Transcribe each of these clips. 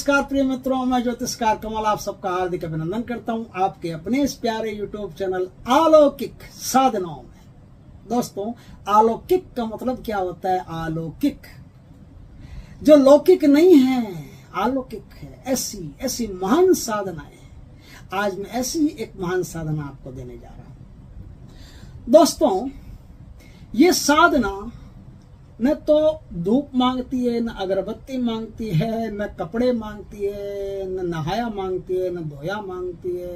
नमस्कार प्रिय मित्रों, मैं ज्योतिषकार कमल आप सबका हार्दिक अभिनंदन करता हूं आपके अपने इस प्यारे यूट्यूब चैनल अलौकिक साधनाओं में। दोस्तों, अलौकिक का मतलब क्या होता है? अलौकिक जो लौकिक नहीं है, अलौकिक है। ऐसी महान साधनाएं हैं। आज मैं ऐसी एक महान साधना आपको देने जा रहा हूं। दोस्तों, ये साधना न तो धूप मांगती है, न अगरबत्ती मांगती है, न कपड़े मांगती है, न नहाया मांगती है, न धोया मांगती है,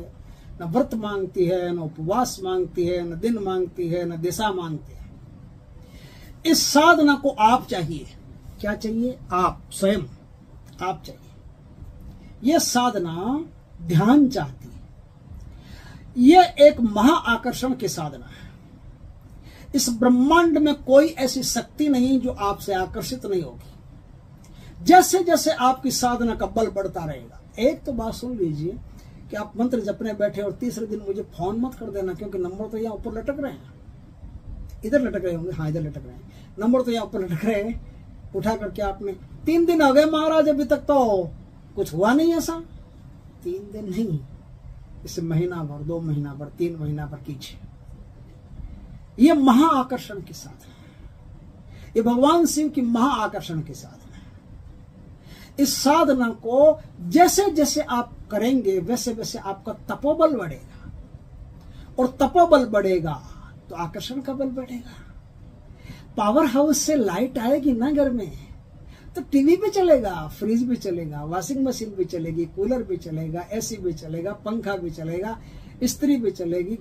न व्रत मांगती है, न उपवास मांगती है, न दिन मांगती है, न दिशा मांगती है। इस साधना को आप चाहिए। क्या चाहिए? आप स्वयं, आप चाहिए। यह साधना ध्यान चाहती है। यह एक महाआकर्षण की साधना है। इस ब्रह्मांड में कोई ऐसी शक्ति नहीं जो आपसे आकर्षित नहीं होगी। जैसे जैसे आपकी साधना का बल बढ़ता रहेगा। एक तो बात सुन लीजिए कि आप मंत्र जपने बैठे और तीसरे दिन मुझे फोन मत कर देना, क्योंकि नंबर तो यहाँ ऊपर लटक रहे हैं। इधर लटक रहे होंगे, हाँ इधर लटक रहे हैं। नंबर तो यहाँ ऊपर लटक रहे हैं। उठा करके आपने 3 दिन हो गए महाराज, अभी तक तो कुछ हुआ नहीं ऐसा। 3 दिन नहीं, इसे महीना भर, 2 महीना भर, 3 महीना भर कीजिए। यह महाआकर्षण की साधना है। यह भगवान शिव की महाआकर्षण की साधना है। इस साधना को जैसे जैसे आप करेंगे वैसे वैसे आपका तपोबल बढ़ेगा, और तपोबल बढ़ेगा तो आकर्षण का बल बढ़ेगा। पावर हाउस से लाइट आएगी ना घर में, तो टीवी भी चलेगा, फ्रिज भी चलेगा, वॉशिंग मशीन भी चलेगी, कूलर भी चलेगा, एसी भी चलेगा, पंखा भी चलेगा, इस्त्री भी चलेगी।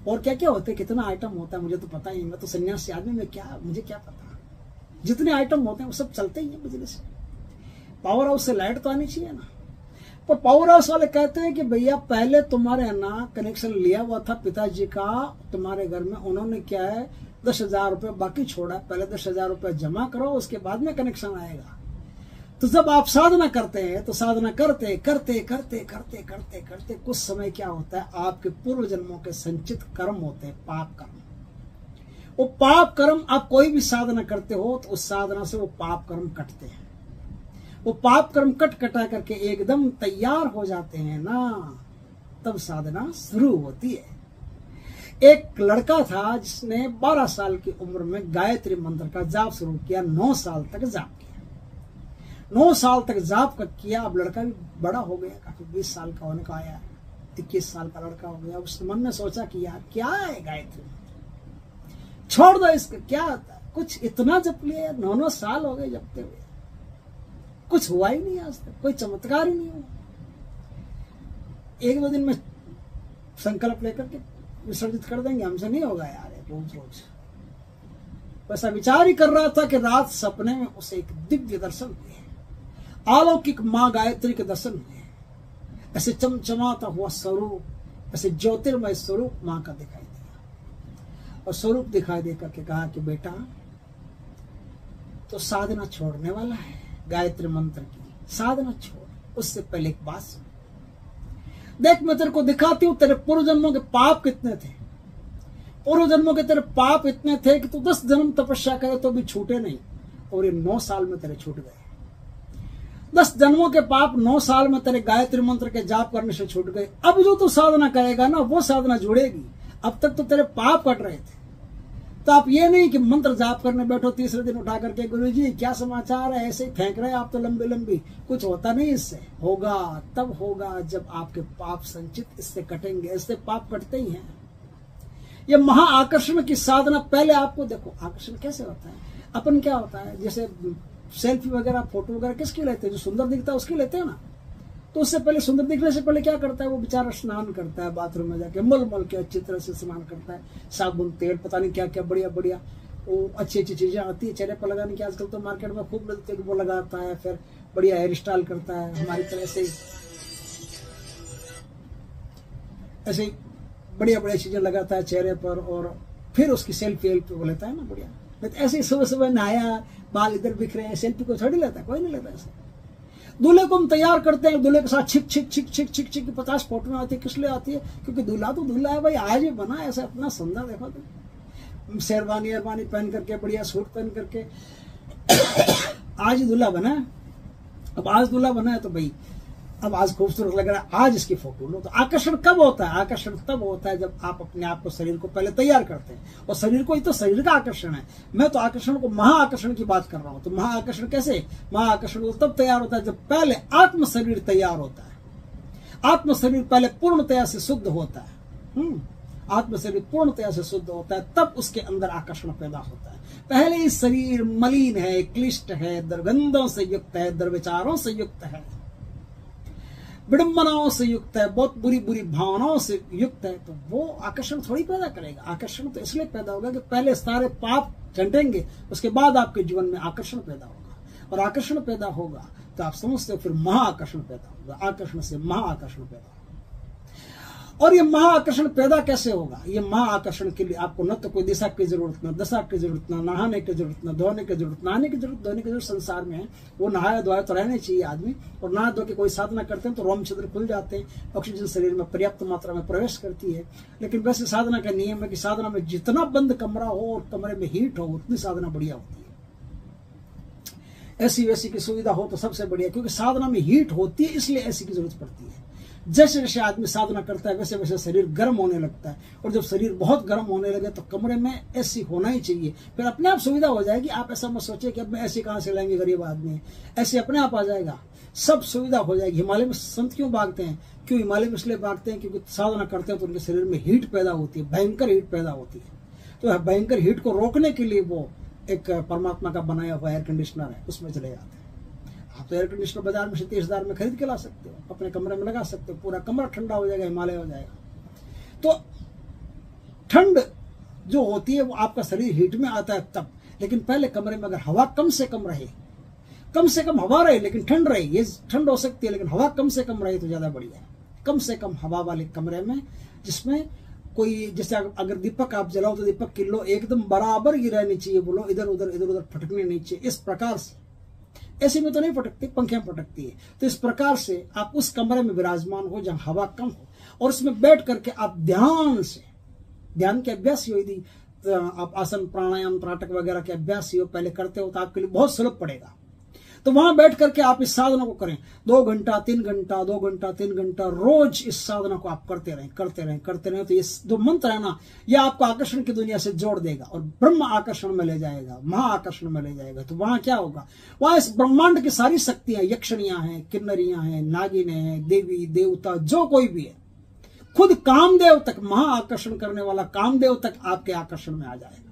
और क्या क्या होते हैं, कितना आइटम होता है मुझे तो पता ही। मैं तो सन्यासी आदमी में मुझे क्या पता। जितने आइटम होते हैं वो सब चलते ही है बिजली से। पावर हाउस से लाइट तो आनी चाहिए ना। पर पावर हाउस वाले कहते हैं कि भैया पहले तुम्हारे ना कनेक्शन लिया हुआ था पिताजी का तुम्हारे घर में, उन्होंने क्या है 10,000 रुपये बाकी छोड़ा, पहले 10,000 रुपये जमा करो, उसके बाद में कनेक्शन आएगा। तो जब आप साधना करते हैं तो साधना करते करते करते करते करते करते कुछ समय क्या होता है, आपके पूर्व जन्मों के संचित कर्म होते हैं, पाप कर्म। वो पाप कर्म, आप कोई भी साधना करते हो तो उस साधना से वो पाप कर्म कटते हैं। वो पाप कर्म कटा करके एकदम तैयार हो जाते हैं ना, तब साधना शुरू होती है। एक लड़का था जिसने 12 साल की उम्र में गायत्री मंत्र का जाप शुरू किया। 9 साल तक जाप किया। 9 साल तक जाप किया। अब लड़का भी बड़ा हो गया, काफी 20 साल का होने का आया, 21 साल का लड़का हो गया। उसने मन में सोचा कि यार क्या है गायत्री, छोड़ दो इसको, क्या होता है, कुछ इतना जप लिया, 9 साल हो गए जपते हुए, कुछ हुआ ही नहीं आज तक, कोई चमत्कार ही नहीं हुआ। 1-2 दिन में संकल्प लेकर के विसर्जित कर देंगे, हमसे नहीं होगा यार रोज रोज। वैसा विचार ही कर रहा था कि रात सपने में उसे एक दिव्य दर्शन हुए, अलौकिक मां गायत्री के दर्शन हुए। ऐसे चमचमाता हुआ स्वरूप, ऐसे ज्योतिर्मय स्वरूप मां का दिखाई दिया। और स्वरूप दिखाई दे करके कहा कि बेटा तो साधना छोड़ने वाला है, गायत्री मंत्र की साधना छोड़। उससे पहले एक बात सुन, देख मैं तेरे को दिखाती हूं तेरे पूर्व जन्मों के पाप कितने थे। पूर्व जन्मों के तेरे पाप इतने थे कि तू 10 जन्म तपस्या करे तो भी छूटे नहीं, और ये 9 साल में तेरे छूट गए। 10 जन्मों के पाप 9 साल में तेरे गायत्री मंत्र के जाप करने से छूट गए। अब जो तू साधना करेगा ना, वो साधना जुड़ेगी। अब तक तो तेरे पाप कट रहे थे। तो आप ये नहीं कि मंत्र जाप करने बैठो, तीसरे दिन उठा करके गुरुजी क्या समाचार है, ऐसे ही फेंक रहे आप तो लंबी लंबी, कुछ होता नहीं इससे। होगा तब होगा जब आपके पाप संचित इससे कटेंगे। इससे पाप कटते ही हैं। ये महाआकर्षण की साधना पहले आपको देखो, आकर्षण कैसे होता है। अपन क्या होता है, जैसे सेल्फी वगैरह फोटो वगैरह किसकी लेते हैं, जो सुंदर दिखता है उसकी लेते हैं ना। तो उससे पहले, सुंदर दिखने से पहले क्या करता है वो बेचारा, स्नान करता है, बाथरूम में जाके मल के अच्छी तरह से स्नान करता है, साबुन तेल पता नहीं क्या क्या बढ़िया बढ़िया वो अच्छी अच्छी चीजें आती है चेहरे पर लगाने की। आजकल तो मार्केट में खूब मिलती है, वो लगाता है, फिर बढ़िया हेयर स्टाइल करता है हमारी तरह से, ऐसे बढ़िया बढ़िया चीजें लगाता है चेहरे पर, और फिर उसकी सेल्फी वो लेता है ना बढ़िया। नहीं तो ऐसे सुबह सुबह नहाया, बाल इधर बिखरे हैं, सेल्फी को थोड़ी लेता है, कोई नहीं लेता ऐसे। दूल्हे को हम तैयार करते हैं, दूल्हे के साथ छिक छिक छिक छिक छिक छिक 50 फोटो में आती है। किस लिए आती है? क्योंकि दूल्हा तो दूल्हा है भाई, आज ही बना ऐसा अपना सुंदर, देखो तो शेरवानी पहन करके, बढ़िया सूट पहन करके आज ही दूल्हा बना। अब आज दूल्हा बना है तो भाई अब आज खूबसूरत लग रहा है, आज इसकी फोटो लो। तो आकर्षण कब होता है? आकर्षण तब होता है जब आप अपने आप को, शरीर को पहले तैयार करते हैं। और शरीर को ही तो शरीर का आकर्षण है। मैं तो आकर्षण को महाआकर्षण की बात कर रहा हूं। तो महाआकर्षण कैसे? महाआकर्षण तो तब तैयार होता है जब पहले आत्म शरीर तैयार होता है। आत्म शरीर पहले पूर्णतया से शुद्ध होता है। आत्म शरीर पूर्णतया से शुद्ध होता है, तब उसके अंदर आकर्षण पैदा होता है। पहले ही शरीर मलिन है, क्लिष्ट है, दुर्गंधों से युक्त है, दुर्विचारों से युक्त है, विडंबनाओं से युक्त है, बहुत बुरी बुरी भावनाओं से युक्त है, तो वो आकर्षण थोड़ी पैदा करेगा। आकर्षण तो इसलिए पैदा होगा कि पहले सारे पाप झंटेंगे, उसके बाद आपके जीवन में आकर्षण पैदा होगा। और आकर्षण पैदा होगा तो आप समझते हो फिर महाआकर्षण पैदा होगा। आकर्षण से महाआकर्षण पैदा होगा। और ये महाआकर्षण पैदा कैसे होगा? ये महाआकर्षण के लिए आपको न तो कोई दिशा की जरूरत, न दशा की जरूरत, न नहाने की जरूरत, न धोने की जरूरत। नहाने की जरूरत, धोने की जरूरत संसार में है, वो नहाया धोया तो रहने चाहिए आदमी। और नहा धो के कोई साधना करते हैं तो रोम छिद्र खुल जाते हैं, ऑक्सीजन शरीर में पर्याप्त मात्रा में प्रवेश करती है। लेकिन वैसे साधना का नियम है कि साधना में जितना बंद कमरा हो और कमरे में हीट हो, उतनी साधना बढ़िया होती है। ऐसी वैसी की सुविधा हो तो सबसे बढ़िया, क्योंकि साधना में हीट होती है, इसलिए ऐसी की जरूरत पड़ती है। जैसे जैसे आदमी साधना करता है वैसे वैसे शरीर गर्म होने लगता है। और जब शरीर बहुत गर्म होने लगे तो कमरे में एसी होना ही चाहिए। फिर अपने आप सुविधा हो जाएगी। आप ऐसा मत सोचिए कि अब मैं एसी कहां से लाएंगे, गरीब आदमी है। ऐसे अपने आप आ जाएगा, सब सुविधा हो जाएगी। हिमालय में संत क्यों भागते हैं? क्यों हिमालय में इसलिए भागते हैं क्योंकि साधना करते हैं तो उनके शरीर में हीट पैदा होती है, भयंकर हीट पैदा होती है। तो भयंकर हीट को रोकने के लिए वो एक परमात्मा का बनाया हुआ एयर कंडीशनर है, उसमें चले जाते हैं। आप तो एयर कंडीशनर बाजार में से 30,000 में खरीद के ला सकते हो, अपने कमरे में लगा सकते हो, पूरा कमरा ठंडा हो जाएगा, हिमालय हो जाएगा। तो ठंड जो होती है वो आपका शरीर हीट में आता है तब। लेकिन पहले कमरे में अगर हवा कम से कम रहे, कम से कम हवा रहे लेकिन ठंड रहे, ये ठंड हो सकती है लेकिन हवा कम से कम रहे तो ज्यादा बढ़िया है। कम से कम हवा वाले कमरे में, जिसमें कोई, जैसे अगर दीपक आप जलाओ तो दीपक की लो एकदम बराबर ही रहनी चाहिए, बोलो इधर उधर फटकनी नहीं चाहिए। इस प्रकार से, ऐसे में तो नहीं फटकती, पंखे में फटकती है। तो इस प्रकार से आप उस कमरे में विराजमान हो जहां हवा कम हो, और उसमें बैठ करके आप ध्यान से, ध्यान के अभ्यास हो, यदि आप आसन प्राणायाम त्राटक वगैरह के अभ्यास हो पहले करते हो तो आपके लिए बहुत सुलभ पड़ेगा। तो वहां बैठ करके आप इस साधना को करें 2 घंटा 3 घंटा 2 घंटा 3 घंटा रोज इस साधना को आप करते रहें। तो ये जो मंत्र है ना, ये आपको आकर्षण की दुनिया से जोड़ देगा और ब्रह्म आकर्षण में ले जाएगा, महाआकर्षण में ले जाएगा। तो वहां क्या होगा? वहां इस ब्रह्मांड की सारी शक्तियां, यक्षणियां हैं, किन्नरियां हैं, नागिनें हैं, देवी देवता जो कोई भी है, खुद कामदेव तक, महाआकर्षण करने वाला कामदेव तक आपके आकर्षण में आ जाएगा।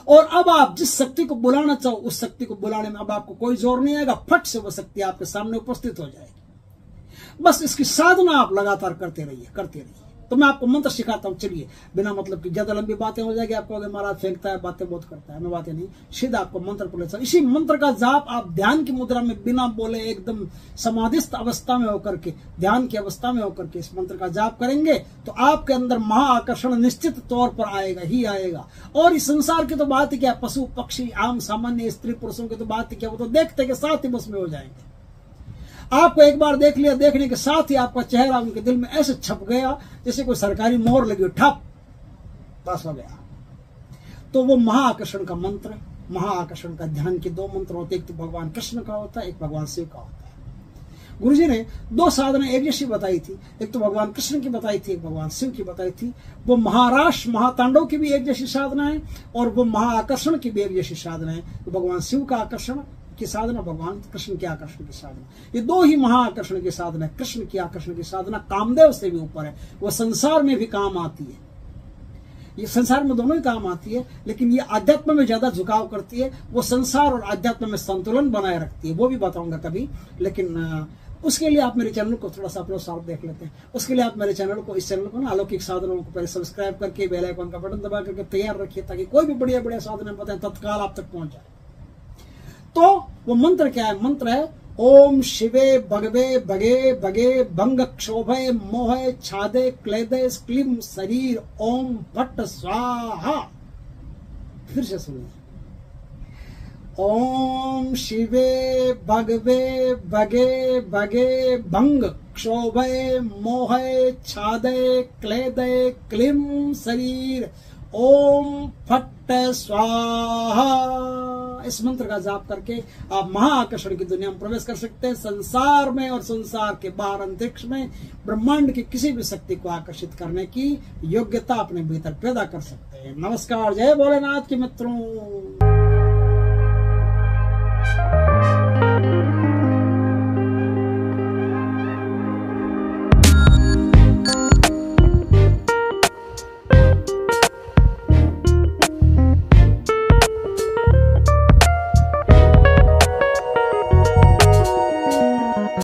और अब आप जिस शक्ति को बुलाना चाहो उस शक्ति को बुलाने में अब आपको कोई जोर नहीं आएगा, फट से वो शक्ति आपके सामने उपस्थित हो जाएगी। बस इसकी साधना आप लगातार करते रहिए। तो मैं आपको मंत्र सिखाता हूं, चलिए। बिना मतलब की ज्यादा लंबी बातें हो जाएगी, आपको अगर महाराज फेंकता है, बातें बहुत करता है, मैं बातें नहीं, सीधा आपको मंत्र पढ़ लेता हूं। इसी मंत्र का जाप आप ध्यान की मुद्रा में बिना बोले एकदम समाधिस्थ अवस्था में होकर के, ध्यान की अवस्था में होकर के इस मंत्र का जाप करेंगे तो आपके अंदर महाआकर्षण निश्चित तौर पर आएगा ही आएगा। और इस संसार की तो बात ही क्या, पशु पक्षी आम सामान्य स्त्री पुरुषों की तो बात ही क्या, वो तो देखते के साथ ही बस में हो जाएंगे। आपको एक बार देख लिया, देखने के साथ ही आपका चेहरा उनके दिल में ऐसे छप गया जैसे कोई सरकारी मोहर लगी हो, ठप, बस हो गया। तो वो महाआकर्षण का मंत्र, महाआकर्षण का ध्यान के 2 मंत्र होते, एक तो भगवान कृष्ण का होता है, एक भगवान शिव का होता है। गुरुजी ने 2 साधना एक जैसी बताई थी, एक तो भगवान कृष्ण की बताई थी, एक भगवान शिव की बताई थी। वो महाराष्ट्र महातांडव की भी एक जैसी साधना है और वो महाआकर्षण की भी एक जैसी साधना है। तो भगवान शिव का आकर्षण की साधना, भगवान कृष्ण की आकर्षण की साधना, ये 2 ही महाआकर्षण की साधना है। कृष्ण की आकर्षण की साधना कामदेव से भी ऊपर है, वो संसार में भी काम आती है। ये संसार में दोनों ही काम आती है, लेकिन ये आध्यात्म में ज्यादा झुकाव करती है। वो संसार और आध्यात्म में संतुलन बनाए रखती है, वो भी बताऊंगा कभी। लेकिन उसके लिए आप मेरे चैनल को थोड़ा सा अपलोड साफ देख लेते हैं। उसके लिए आप मेरे चैनल को, इस चैनल को ना, अलौकिक साधनों को पहले सब्सक्राइब करके बेल आइकन का बटन दबा करके तैयार रखिए, ताकि कोई भी बढ़िया बढ़िया साधन बताएं तत्काल आप तक पहुंच जाए। तो वो मंत्र क्या है? मंत्र है ओम शिवे भगवे भगे भगे भंग क्षोभे मोहे छादे क्लेदे क्लीम शरीर ओम भट्ट स्वाहा। फिर से सुनिए, ओम शिवे भगवे भगे भगे भंग क्षोभे मोहे छादे क्लेदे क्लीम शरीर ओम फट स्वाहा, इस मंत्र का जाप करके आप महाआकर्षण की दुनिया में प्रवेश कर सकते हैं। संसार में और संसार के बाहर अंतरिक्ष में ब्रह्मांड की किसी भी शक्ति को आकर्षित करने की योग्यता अपने भीतर पैदा कर सकते हैं। नमस्कार, जय भोलेनाथ के मित्रों।